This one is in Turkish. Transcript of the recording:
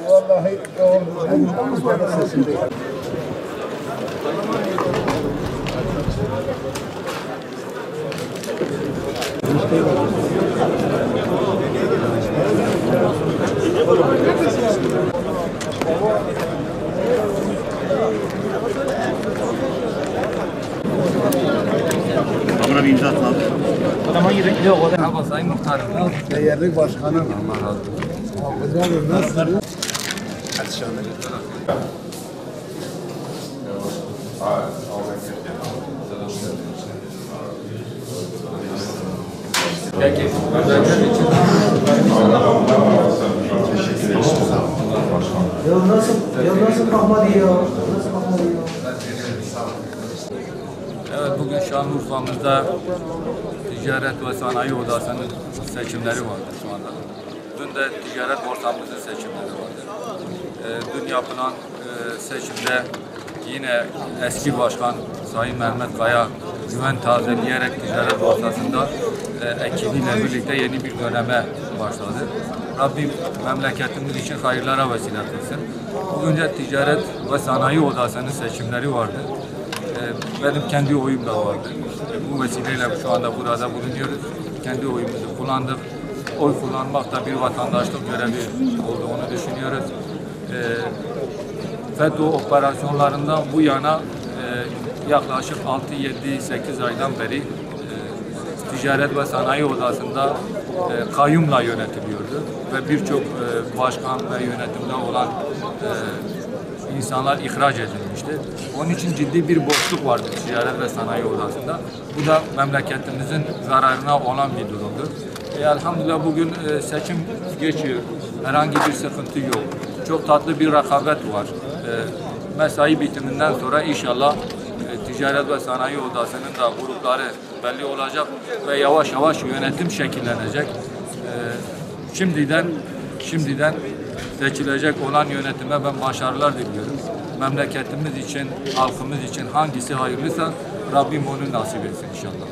Vallahi doğru. Buna bir imza atın abi. Adama girin. Yok o da. Merhaba Sayın Muhtarım. Değerli başkanım. Allah razı olsun. Hocam nasılsınız? Hadi şahane. Peki. Nasıl kalmadı ya? Nasıl kalmadı ya? Evet, bugün Şanlıurfa'mızda Ticaret ve Sanayi Odası'nın seçimleri vardı şu anda. Dün de Ticaret Borsamızın seçimleri vardı. Dün yapılan seçimde yine eski başkan Sayın Mehmet Kaya güven tazeleyerek Ticaret Borsası'nda ekibiyle birlikte yeni bir döneme başladı. Rabbim memleketimiz için hayırlara vesile kılsın. Bugün de Ticaret ve Sanayi Odası'nın seçimleri vardı. Benim kendi oyum da vardı. Bu vesileyle şu anda burada bulunuyoruz. Kendi oyumuzu kullandık. Oy kullanmak da bir vatandaşlık görevi olduğunu düşünüyoruz. FETÖ operasyonlarından bu yana yaklaşık 6-7-8 aydan beri Ticaret ve Sanayi Odası'nda kayyumla yönetiliyordu ve birçok başkan ve yönetimde olan insanlar ihraç edilmişti. Onun için ciddi bir boşluk vardı Ticaret ve Sanayi Odası'nda. Bu da memleketimizin zararına olan bir durumdur. Elhamdülillah bugün seçim geçiyor. Herhangi bir sıkıntı yok. Çok tatlı bir rekabet var. Mesai bitiminden sonra inşallah Ticaret ve Sanayi Odası'nın da grupları belli olacak ve yavaş yavaş yönetim şekillenecek. Şimdiden seçilecek olan yönetime ben başarılar diliyorum. Memleketimiz için, halkımız için hangisi hayırlıysa Rabbim onu nasip etsin inşallah.